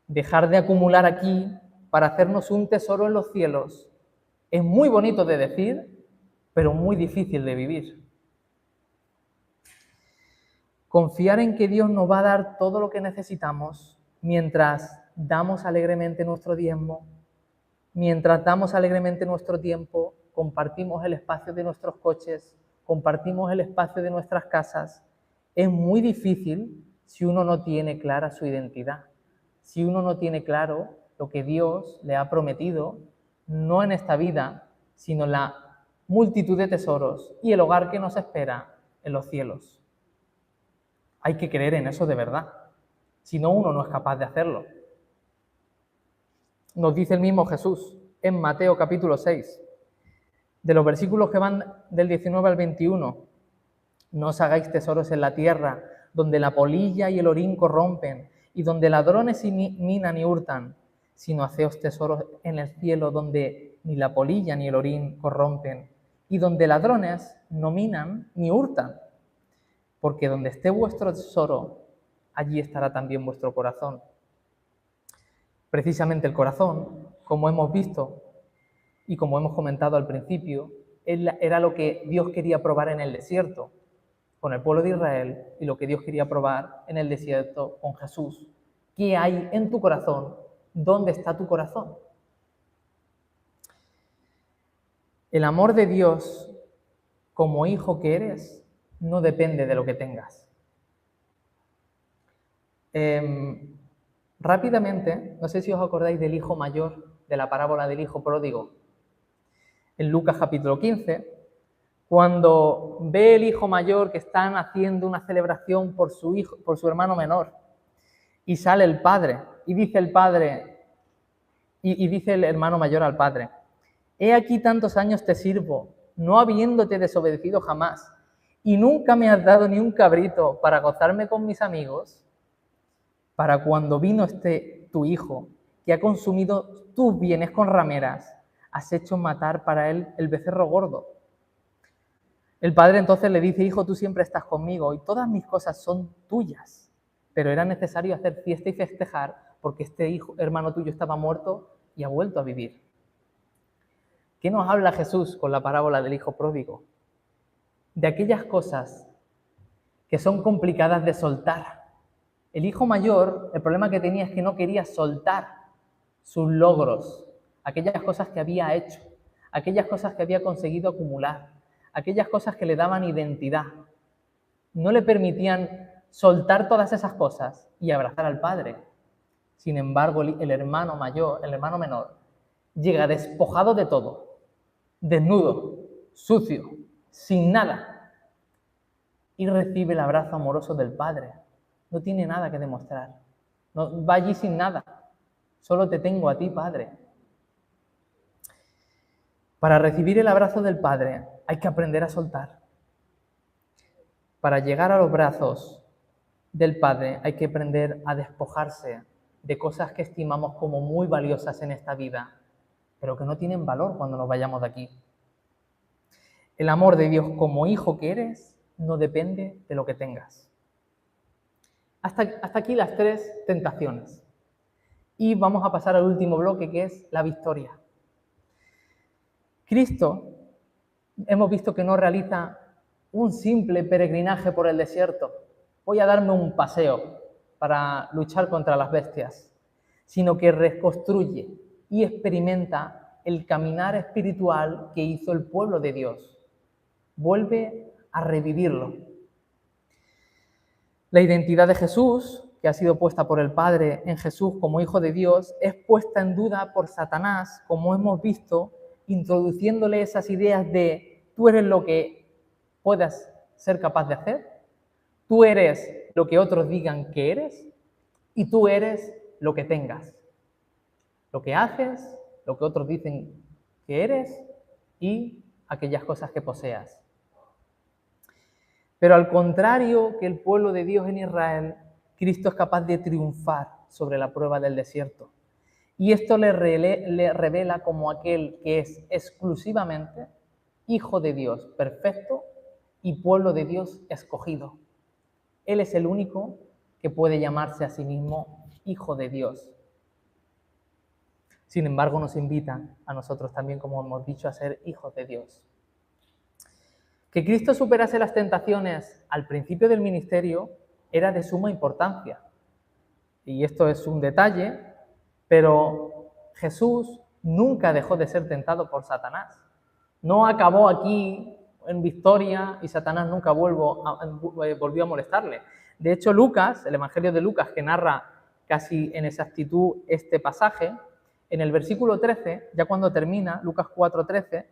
Dejar de acumular aquí para hacernos un tesoro en los cielos es muy bonito de decir, pero muy difícil de vivir. Confiar en que Dios nos va a dar todo lo que necesitamos mientras damos alegremente nuestro diezmo, mientras damos alegremente nuestro tiempo, compartimos el espacio de nuestros coches, compartimos el espacio de nuestras casas, es muy difícil si uno no tiene clara su identidad, si uno no tiene claro lo que Dios le ha prometido, no en esta vida, sino en la multitud de tesoros y el hogar que nos espera en los cielos. Hay que creer en eso de verdad, si no uno no es capaz de hacerlo. Nos dice el mismo Jesús en Mateo capítulo 6, de los versículos que van del 19 al 21, No os hagáis tesoros en la tierra, donde la polilla y el orín corrompen, y donde ladrones minan y hurtan, sino haceos tesoros en el cielo, donde ni la polilla ni el orín corrompen, y donde ladrones no minan ni hurtan. Porque donde esté vuestro tesoro, allí estará también vuestro corazón. Precisamente el corazón, como hemos visto y como hemos comentado al principio, era lo que Dios quería probar en el desierto con el pueblo de Israel y lo que Dios quería probar en el desierto con Jesús. ¿Qué hay en tu corazón? ¿Dónde está tu corazón? El amor de Dios como hijo que eres no depende de lo que tengas. Rápidamente, no sé si os acordáis del hijo mayor, de la parábola del hijo pródigo. En Lucas capítulo 15, cuando ve el hijo mayor que están haciendo una celebración por su hijo, por su hermano menor, y sale el padre, y dice el padre, y dice el hermano mayor al padre: he aquí tantos años te sirvo, no habiéndote desobedecido jamás, y nunca me has dado ni un cabrito para gozarme con mis amigos. Para cuando vino tu hijo, que ha consumido tus bienes con rameras, has hecho matar para él el becerro gordo. El padre entonces le dice: hijo, tú siempre estás conmigo y todas mis cosas son tuyas, pero era necesario hacer fiesta y festejar porque este hermano tuyo estaba muerto y ha vuelto a vivir. ¿Qué nos habla Jesús con la parábola del hijo pródigo? De aquellas cosas que son complicadas de soltar. El hijo mayor, el problema que tenía es que no quería soltar sus logros, aquellas cosas que había hecho, aquellas cosas que había conseguido acumular, aquellas cosas que le daban identidad. No le permitían soltar todas esas cosas y abrazar al padre. Sin embargo, el hermano mayor, el hermano menor, llega despojado de todo, desnudo, sucio, sin nada, y recibe el abrazo amoroso del padre. No tiene nada que demostrar. No, va allí sin nada. Solo te tengo a ti, Padre. Para recibir el abrazo del Padre hay que aprender a soltar. Para llegar a los brazos del Padre hay que aprender a despojarse de cosas que estimamos como muy valiosas en esta vida, pero que no tienen valor cuando nos vayamos de aquí. El amor de Dios como hijo que eres no depende de lo que tengas. Hasta aquí las 3 tentaciones. Y vamos a pasar al último bloque, que es la victoria. Cristo, hemos visto que no realiza un simple peregrinaje por el desierto. Voy a darme un paseo para luchar contra las bestias, sino que reconstruye y experimenta el caminar espiritual que hizo el pueblo de Dios. Vuelve a revivirlo. La identidad de Jesús, que ha sido puesta por el Padre en Jesús como Hijo de Dios, es puesta en duda por Satanás, como hemos visto, introduciéndole esas ideas de tú eres lo que puedas ser capaz de hacer, tú eres lo que otros digan que eres y tú eres lo que tengas, lo que haces, lo que otros dicen que eres y aquellas cosas que poseas. Pero al contrario que el pueblo de Dios en Israel, Cristo es capaz de triunfar sobre la prueba del desierto. Y esto le revela como aquel que es exclusivamente Hijo de Dios perfecto y pueblo de Dios escogido. Él es el único que puede llamarse a sí mismo Hijo de Dios. Sin embargo, nos invita a nosotros también, como hemos dicho, a ser hijos de Dios. Que Cristo superase las tentaciones al principio del ministerio era de suma importancia. Y esto es un detalle, pero Jesús nunca dejó de ser tentado por Satanás. No acabó aquí en victoria y Satanás nunca volvió a molestarle. De hecho, Lucas, el Evangelio de Lucas, que narra casi en exactitud este pasaje, en el versículo 13, ya cuando termina, Lucas 4:13,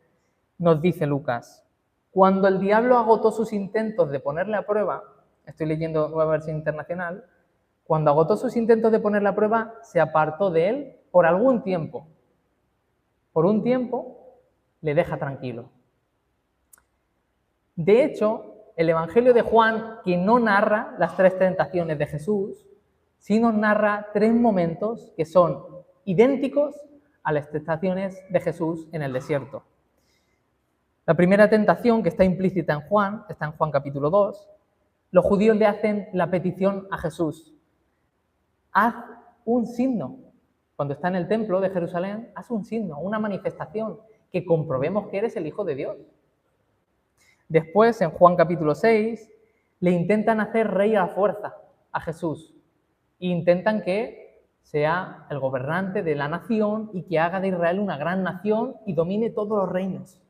nos dice Lucas: cuando el diablo agotó sus intentos de ponerle a prueba, estoy leyendo Nueva Versión Internacional, cuando agotó sus intentos de ponerle a prueba, se apartó de él por algún tiempo. Por un tiempo le deja tranquilo. De hecho, el Evangelio de Juan, que no narra las 3 tentaciones de Jesús, sí nos narra 3 momentos que son idénticos a las tentaciones de Jesús en el desierto. La primera tentación, que está implícita en Juan, está en Juan capítulo 2, los judíos le hacen la petición a Jesús: haz un signo. Cuando está en el templo de Jerusalén, haz un signo, una manifestación, que comprobemos que eres el Hijo de Dios. Después, en Juan capítulo 6, le intentan hacer rey a la fuerza a Jesús. E intentan que sea el gobernante de la nación y que haga de Israel una gran nación y domine todos los reinos.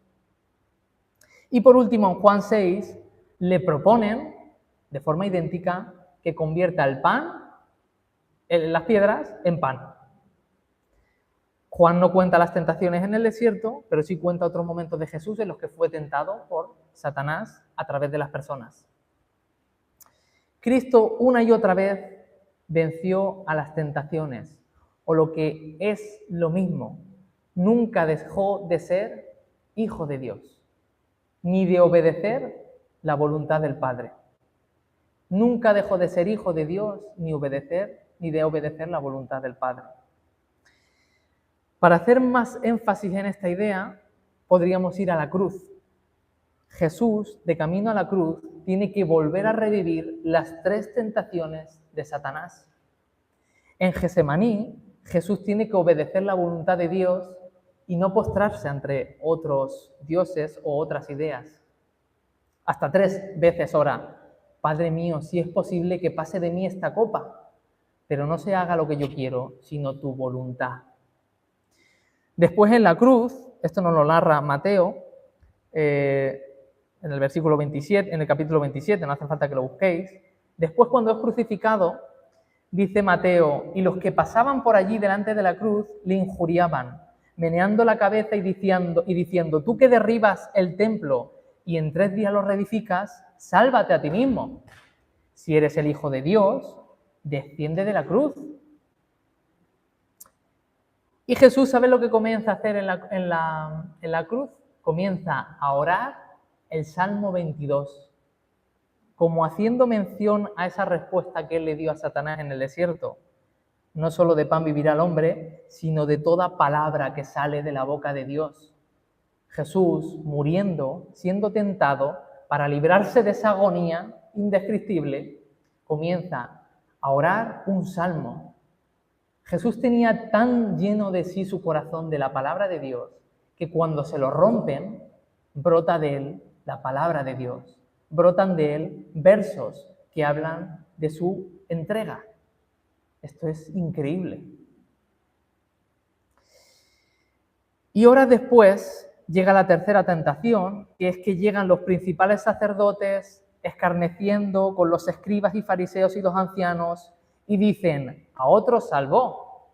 Y por último, en Juan 6, le proponen, de forma idéntica, que convierta el pan, las piedras, en pan. Juan no cuenta las tentaciones en el desierto, pero sí cuenta otros momentos de Jesús en los que fue tentado por Satanás a través de las personas. Cristo una y otra vez venció a las tentaciones, o lo que es lo mismo, nunca dejó de ser Hijo de Dios, ni de obedecer la voluntad del Padre. Nunca dejó de ser Hijo de Dios, ni de obedecer la voluntad del Padre. Para hacer más énfasis en esta idea, podríamos ir a la cruz. Jesús, de camino a la cruz, tiene que volver a revivir las 3 tentaciones de Satanás. En Getsemaní, Jesús tiene que obedecer la voluntad de Dios y no postrarse ante otros dioses o otras ideas. Hasta 3 veces ora: Padre mío, si es posible que pase de mí esta copa, pero no se haga lo que yo quiero, sino tu voluntad. Después en la cruz, esto nos lo narra Mateo, en el versículo 27, en el capítulo 27, no hace falta que lo busquéis. Después, cuando es crucificado, dice Mateo: y los que pasaban por allí delante de la cruz le injuriaban, meneando la cabeza y diciendo: tú que derribas el templo y en 3 días lo reedificas, sálvate a ti mismo. Si eres el Hijo de Dios, desciende de la cruz. Y Jesús, ¿sabe lo que comienza a hacer en la cruz? Comienza a orar el Salmo 22, como haciendo mención a esa respuesta que él le dio a Satanás en el desierto. No solo de pan vivirá el hombre, sino de toda palabra que sale de la boca de Dios. Jesús, muriendo, siendo tentado, para librarse de esa agonía indescriptible, comienza a orar un salmo. Jesús tenía tan lleno de sí su corazón de la palabra de Dios, que cuando se lo rompen, brota de él la palabra de Dios. Brotan de él versos que hablan de su entrega. Esto es increíble. Y horas después llega la tercera tentación, que es que llegan los principales sacerdotes escarneciendo con los escribas y fariseos y los ancianos y dicen: a otro salvó,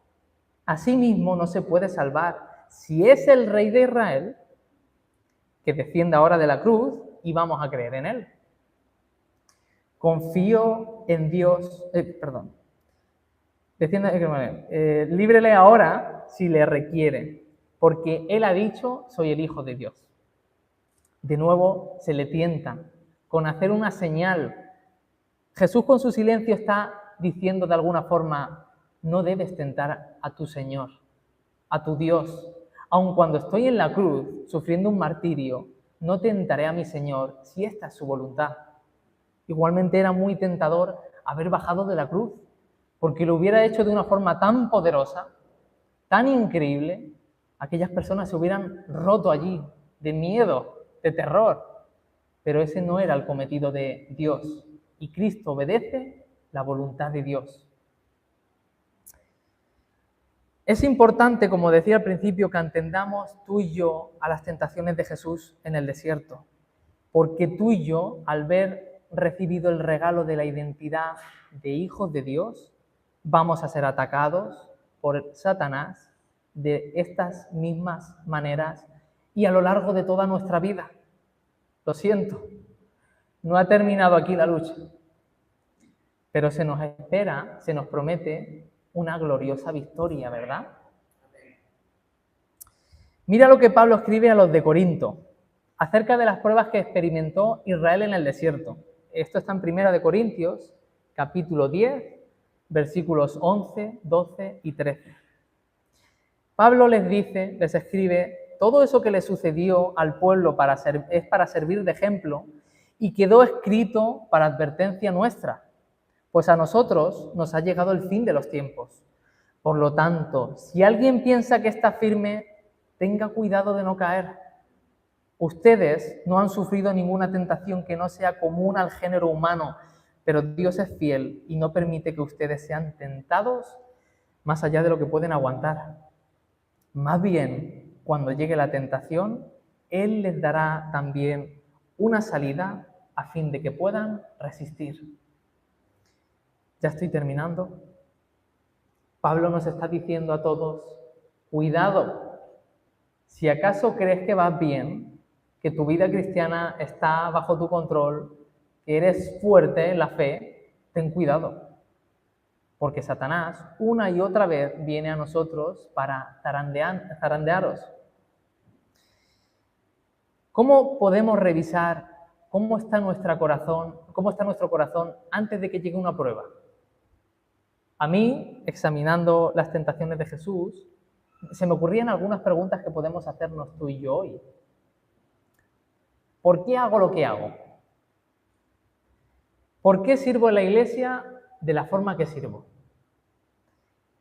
a sí mismo no se puede salvar. Si es el Rey de Israel, que descienda ahora de la cruz y vamos a creer en él. Confío en Dios, líbrele ahora si le requiere, porque él ha dicho: soy el Hijo de Dios. De nuevo se le tienta con hacer una señal. Jesús con su silencio está diciendo de alguna forma: no debes tentar a tu Señor, a tu Dios. Aun cuando estoy en la cruz sufriendo un martirio, no tentaré a mi Señor si esta es su voluntad. Igualmente era muy tentador haber bajado de la cruz, porque lo hubiera hecho de una forma tan poderosa, tan increíble, aquellas personas se hubieran roto allí de miedo, de terror. Pero ese no era el cometido de Dios, y Cristo obedece la voluntad de Dios. Es importante, como decía al principio, que entendamos tú y yo a las tentaciones de Jesús en el desierto, porque tú y yo, al haber recibido el regalo de la identidad de hijos de Dios, vamos a ser atacados por Satanás de estas mismas maneras y a lo largo de toda nuestra vida. Lo siento, no ha terminado aquí la lucha, pero se nos espera, se nos promete una gloriosa victoria, ¿verdad? Mira lo que Pablo escribe a los de Corinto. acerca de las pruebas que experimentó Israel en el desierto. Esto está en 1 Corintios, capítulo 10, versículos 11, 12 y 13. Pablo les escribe, todo eso que le sucedió al pueblo es para servir de ejemplo y quedó escrito para advertencia nuestra, pues a nosotros nos ha llegado el fin de los tiempos. Por lo tanto, si alguien piensa que está firme, tenga cuidado de no caer. Ustedes no han sufrido ninguna tentación que no sea común al género humano, pero Dios es fiel y no permite que ustedes sean tentados más allá de lo que pueden aguantar. Más bien, cuando llegue la tentación, Él les dará también una salida a fin de que puedan resistir. Ya estoy terminando. Pablo nos está diciendo a todos, cuidado, si acaso crees que vas bien, que tu vida cristiana está bajo tu control, que eres fuerte en la fe, ten cuidado. Porque Satanás una y otra vez viene a nosotros para zarandearos. ¿Cómo podemos revisar cómo está nuestro corazón antes de que llegue una prueba? A mí, examinando las tentaciones de Jesús, se me ocurrían algunas preguntas que podemos hacernos tú y yo hoy. ¿Por qué hago lo que hago? ¿Por qué sirvo en la iglesia de la forma que sirvo?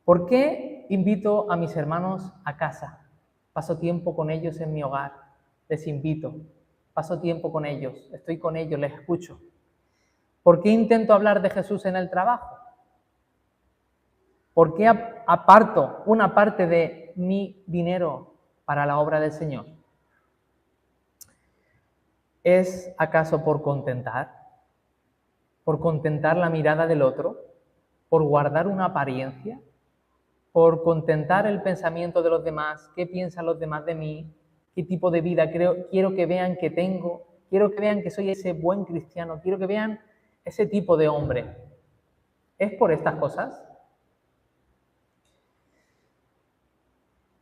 ¿Por qué invito a mis hermanos a casa? Paso tiempo con ellos en mi hogar, les invito, paso tiempo con ellos, estoy con ellos, les escucho. ¿Por qué intento hablar de Jesús en el trabajo? ¿Por qué aparto una parte de mi dinero para la obra del Señor? ¿Es acaso por contentar? ¿Por contentar la mirada del otro? ¿Por guardar una apariencia? ¿Por contentar el pensamiento de los demás? ¿Qué piensan los demás de mí? ¿Qué tipo de vida quiero que vean que tengo? Quiero que vean que soy ese buen cristiano. Quiero que vean ese tipo de hombre. ¿Es por estas cosas?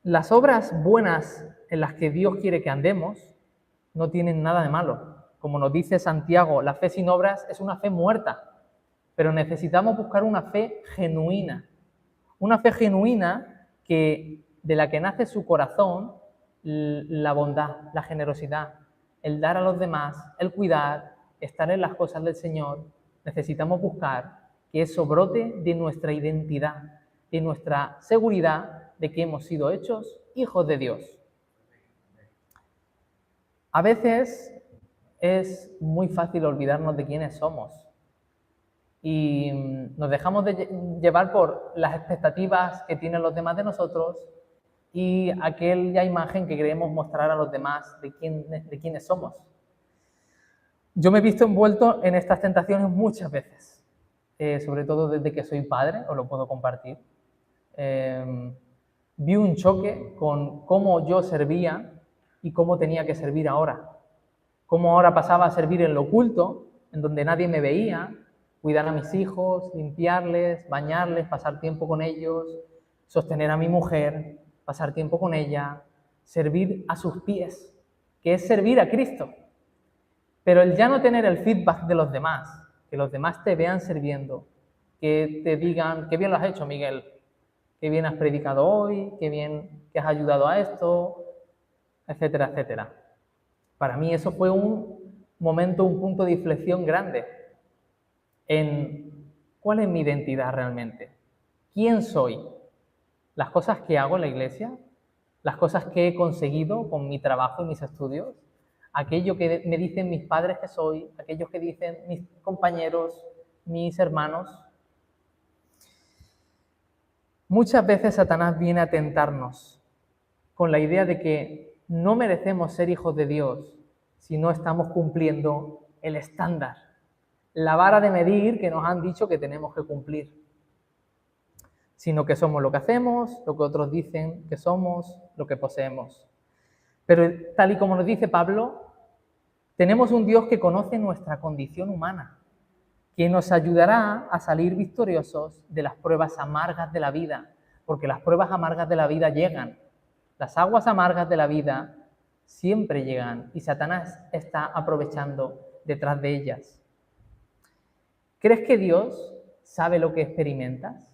Las obras buenas en las que Dios quiere que andemos no tienen nada de malo. Como nos dice Santiago, la fe sin obras es una fe muerta, pero necesitamos buscar una fe genuina de la que nace su corazón la bondad, la generosidad, el dar a los demás, el cuidar, estar en las cosas del Señor. Necesitamos buscar que eso brote de nuestra identidad, de nuestra seguridad de que hemos sido hechos hijos de Dios. A veces es muy fácil olvidarnos de quiénes somos y nos dejamos de llevar por las expectativas que tienen los demás de nosotros y aquella imagen que queremos mostrar a los demás de quiénes somos. Yo me he visto envuelto en estas tentaciones muchas veces, sobre todo desde que soy padre, os lo puedo compartir. Vi un choque con cómo yo servía y cómo tenía que servir ahora. Cómo ahora pasaba a servir en lo oculto, en donde nadie me veía, cuidar a mis hijos, limpiarles, bañarles, pasar tiempo con ellos, sostener a mi mujer, pasar tiempo con ella, servir a sus pies, que es servir a Cristo. Pero el ya no tener el feedback de los demás, que los demás te vean sirviendo, que te digan, qué bien lo has hecho, Miguel, qué bien has predicado hoy, qué bien que has ayudado a esto, etcétera, etcétera. Para mí eso fue un momento, un punto de inflexión grande en cuál es mi identidad realmente, quién soy, las cosas que hago en la iglesia, las cosas que he conseguido con mi trabajo y mis estudios, aquello que me dicen mis padres que soy, aquello que dicen mis compañeros, mis hermanos. Muchas veces Satanás viene a tentarnos con la idea de que no merecemos ser hijos de Dios si no estamos cumpliendo el estándar, la vara de medir que nos han dicho que tenemos que cumplir, sino que somos lo que hacemos, lo que otros dicen que somos, lo que poseemos. Pero tal y como nos dice Pablo, tenemos un Dios que conoce nuestra condición humana, que nos ayudará a salir victoriosos de las pruebas amargas de la vida, porque las pruebas amargas de la vida llegan. Las aguas amargas de la vida siempre llegan y Satanás está aprovechando detrás de ellas. ¿Crees que Dios sabe lo que experimentas?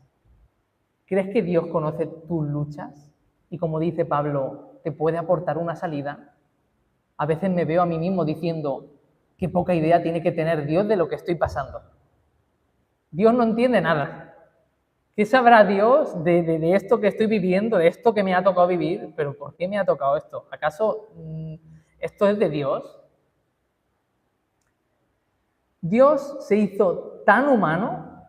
¿Crees que Dios conoce tus luchas? Y como dice Pablo, te puede aportar una salida. A veces me veo a mí mismo diciendo, qué poca idea tiene que tener Dios de lo que estoy pasando. Dios no entiende nada. ¿Qué sabrá Dios de esto que estoy viviendo, de esto que me ha tocado vivir? ¿Pero por qué me ha tocado esto? ¿Acaso esto es de Dios? Dios se hizo tan humano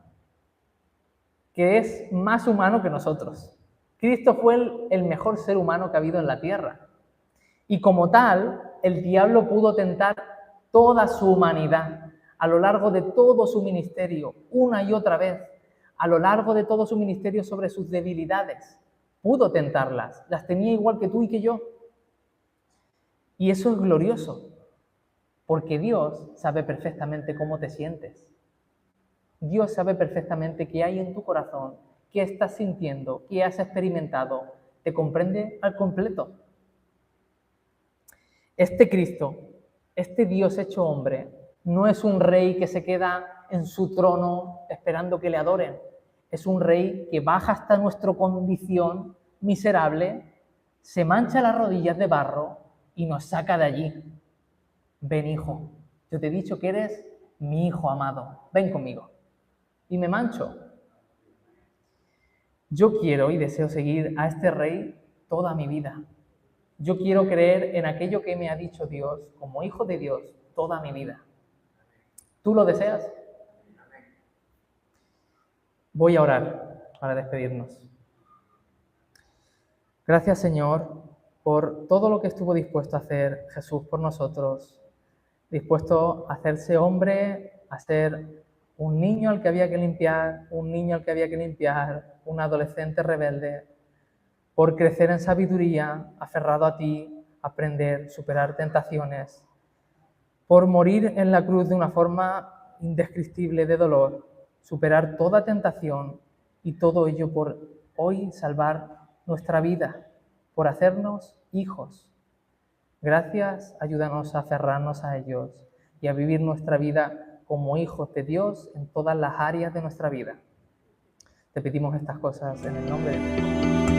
que es más humano que nosotros. Cristo fue el mejor ser humano que ha habido en la tierra. Y como tal, el diablo pudo tentar toda su humanidad a lo largo de todo su ministerio, una y otra vez, a lo largo de todo su ministerio sobre sus debilidades. Pudo tentarlas, las tenía igual que tú y que yo. Y eso es glorioso, porque Dios sabe perfectamente cómo te sientes. Dios sabe perfectamente qué hay en tu corazón, qué estás sintiendo, qué has experimentado. Te comprende al completo. Este Cristo, este Dios hecho hombre, no es un rey que se queda en su trono esperando que le adoren. Es un rey que baja hasta nuestra condición miserable, se mancha las rodillas de barro y nos saca de allí. Ven, hijo, yo te he dicho que eres mi hijo amado, ven conmigo. Y me mancho. Yo quiero y deseo seguir a este rey toda mi vida. Yo quiero creer en aquello que me ha dicho Dios como hijo de Dios toda mi vida. ¿Tú lo deseas? Voy a orar para despedirnos. Gracias, Señor, por todo lo que estuvo dispuesto a hacer Jesús por nosotros, dispuesto a hacerse hombre, a ser un niño al que había que limpiar, un niño al que había que limpiar, un adolescente rebelde, por crecer en sabiduría, aferrado a ti, aprender, superar tentaciones, por morir en la cruz de una forma indescriptible de dolor, superar toda tentación y todo ello por hoy salvar nuestra vida, por hacernos hijos. Gracias, ayúdanos a aferrarnos a ellos y a vivir nuestra vida como hijos de Dios en todas las áreas de nuestra vida. Te pedimos estas cosas en el nombre de Dios.